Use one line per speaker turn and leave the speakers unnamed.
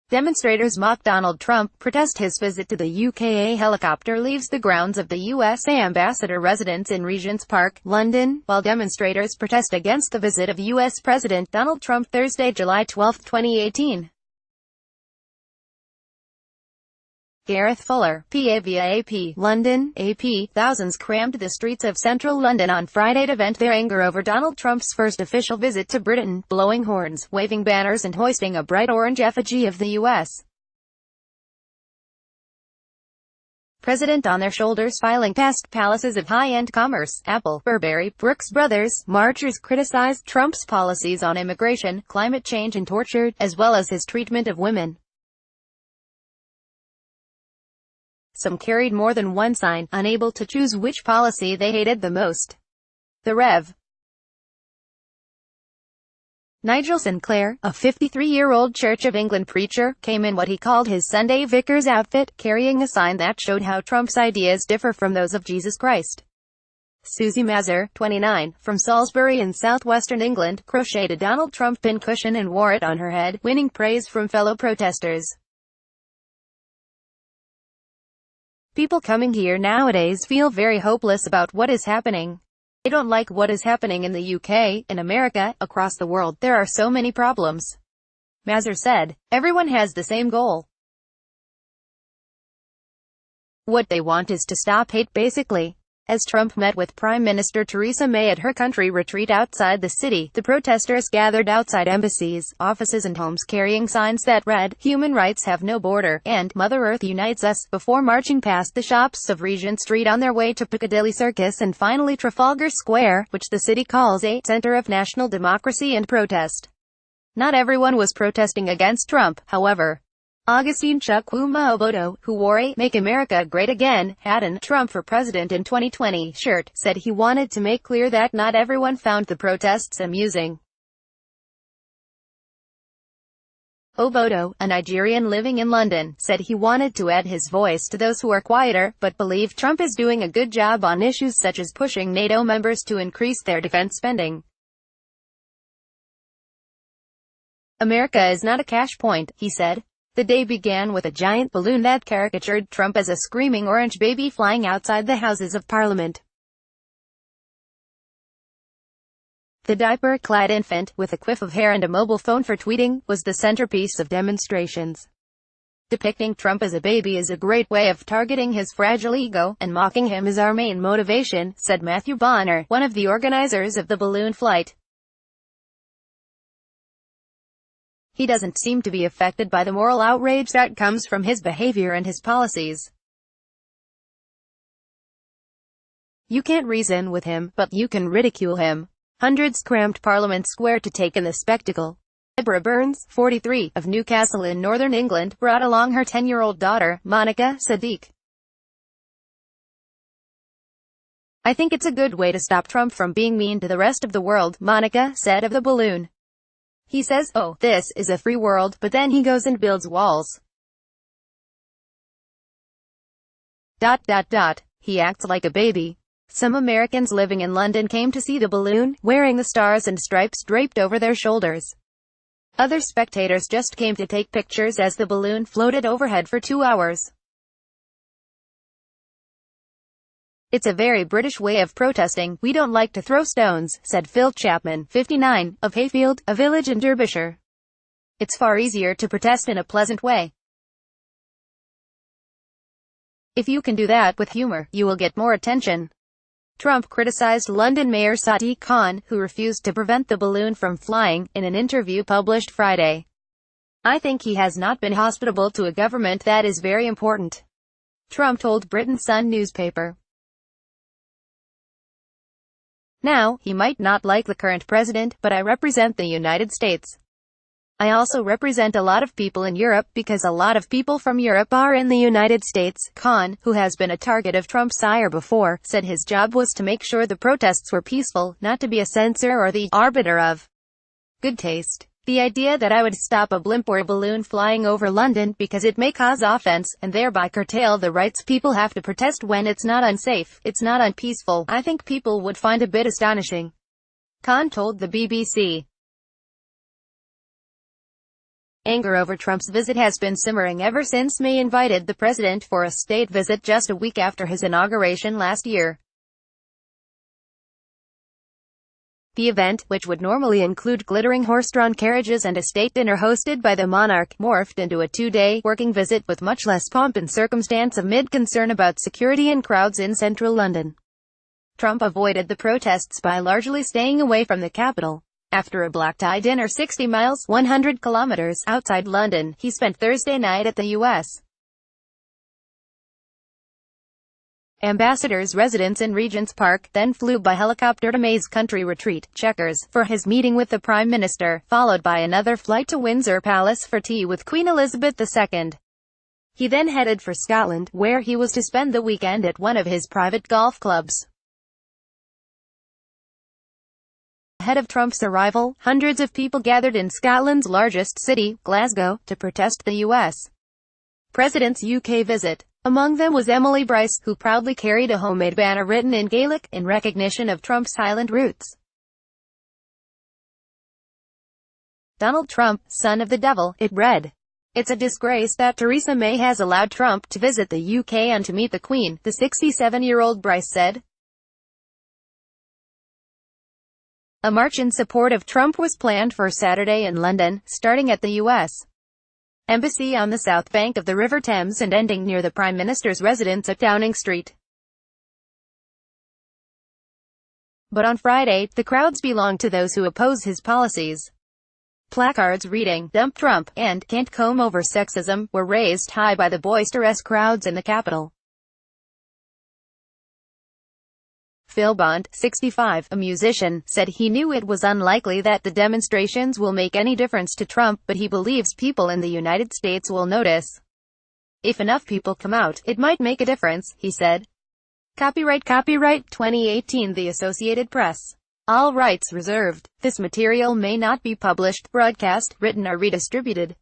Demonstrators mock Donald Trump protest his visit to the UK. A helicopter leaves the grounds of the USA ambassador residence in Regent's Park, London, while demonstrators protest against the visit of US President Donald Trump Thursday, July 12, 2018. Gareth Fuller, PA via AP, London, AP. Thousands crammed the streets of central London on Friday to vent their anger over Donald Trump's first official visit to Britain, blowing horns, waving banners and hoisting a bright orange effigy of the U.S. president on their shoulders, filing past palaces of high-end commerce. Apple, Burberry, Brooks Brothers. Marchers criticized Trump's policies on immigration, climate change and torture, as well as his treatment of women. Some carried more than one sign, unable to choose which policy they hated the most. The Rev. Nigel Sinclair, a 53-year-old Church of England preacher, came in what he called his Sunday vicar's outfit, carrying a sign that showed how Trump's ideas differ from those of Jesus Christ. Susie Mazur, 29, from Salisbury in southwestern England, crocheted a Donald Trump pincushion and wore it on her head, winning praise from fellow protesters. People coming here nowadays feel very hopeless about what is happening. They don't like what is happening in the UK, in America, across the world. There are so many problems. Mazur said, everyone has the same goal. What they want is to stop hate, basically. As Trump met with Prime Minister Theresa May at her country retreat outside the city, the protesters gathered outside embassies, offices and homes carrying signs that read, "Human rights have no border," and "Mother Earth unites us," before marching past the shops of Regent Street on their way to Piccadilly Circus and finally Trafalgar Square, which the city calls a center of national democracy and protest. Not everyone was protesting against Trump, however. Augustine Chukwuma Obodo, who wore a "Make America Great Again" hat and "Trump for President in 2020" shirt, said he wanted to make clear that not everyone found the protests amusing. Obodo, a Nigerian living in London, said he wanted to add his voice to those who are quieter, but believe Trump is doing a good job on issues such as pushing NATO members to increase their defense spending. America is not a cash point, he said. The day began with a giant balloon that caricatured Trump as a screaming orange baby flying outside the Houses of Parliament. The diaper-clad infant, with a quiff of hair and a mobile phone for tweeting, was the centerpiece of demonstrations. Depicting Trump as a baby is a great way of targeting his fragile ego, and mocking him is our main motivation, said Matthew Bonner, one of the organizers of the balloon flight. He doesn't seem to be affected by the moral outrage that comes from his behavior and his policies. You can't reason with him, but you can ridicule him. Hundreds crammed Parliament Square to take in the spectacle. Deborah Burns, 43, of Newcastle in northern England, brought along her 10-year-old daughter, Monica Sadiq. I think it's a good way to stop Trump from being mean to the rest of the world, Monica said of the balloon. He says, "Oh, this is a free world," but then he goes and builds walls. He acts like a baby. Some Americans living in London came to see the balloon, wearing the stars and stripes draped over their shoulders. Other spectators just came to take pictures as the balloon floated overhead for 2 hours. It's a very British way of protesting. We don't like to throw stones, said Phil Chapman, 59, of Hayfield, a village in Derbyshire. It's far easier to protest in a pleasant way. If you can do that with humor, you will get more attention. Trump criticized London Mayor Sadiq Khan, who refused to prevent the balloon from flying, in an interview published Friday. I think he has not been hospitable to a government that is very important, Trump told Britain's Sun newspaper. Now, he might not like the current president, but I represent the United States. I also represent a lot of people in Europe, because a lot of people from Europe are in the United States. Khan, who has been a target of Trump's ire before, said his job was to make sure the protests were peaceful, not to be a censor or the arbiter of good taste. The idea that I would stop a blimp or a balloon flying over London because it may cause offense, and thereby curtail the rights people have to protest when it's not unsafe, it's not unpeaceful, I think people would find a bit astonishing, Khan told the BBC. Anger over Trump's visit has been simmering ever since May invited the president for a state visit just a week after his inauguration last year. The event, which would normally include glittering horse-drawn carriages and a state dinner hosted by the monarch, morphed into a two-day, working visit with much less pomp and circumstance amid concern about security and crowds in central London. Trump avoided the protests by largely staying away from the capital. After a black-tie dinner 60 miles (100 kilometers) outside London, he spent Thursday night at the U.S. Ambassador's residence in Regent's Park, then flew by helicopter to May's country retreat, Chequers, for his meeting with the Prime Minister, followed by another flight to Windsor Palace for tea with Queen Elizabeth II. He then headed for Scotland, where he was to spend the weekend at one of his private golf clubs. Ahead of Trump's arrival, hundreds of people gathered in Scotland's largest city, Glasgow, to protest the U.S. President's UK visit. Among them was Emily Bryce, who proudly carried a homemade banner written in Gaelic, in recognition of Trump's Highland roots. Donald Trump, son of the devil, it read. It's a disgrace that Theresa May has allowed Trump to visit the UK and to meet the Queen, the 67-year-old Bryce said. A march in support of Trump was planned for Saturday in London, starting at the U.S. Embassy on the south bank of the River Thames and ending near the Prime Minister's residence at Downing Street. But on Friday, the crowds belonged to those who oppose his policies. Placards reading, "Dump Trump," and "Can't Comb Over Sexism," were raised high by the boisterous crowds in the capital. Phil Bond, 65, a musician, said he knew it was unlikely that the demonstrations will make any difference to Trump, but he believes people in the United States will notice. If enough people come out, it might make a difference, he said. Copyright 2018 The Associated Press. All rights reserved. This material may not be published, broadcast, written or redistributed.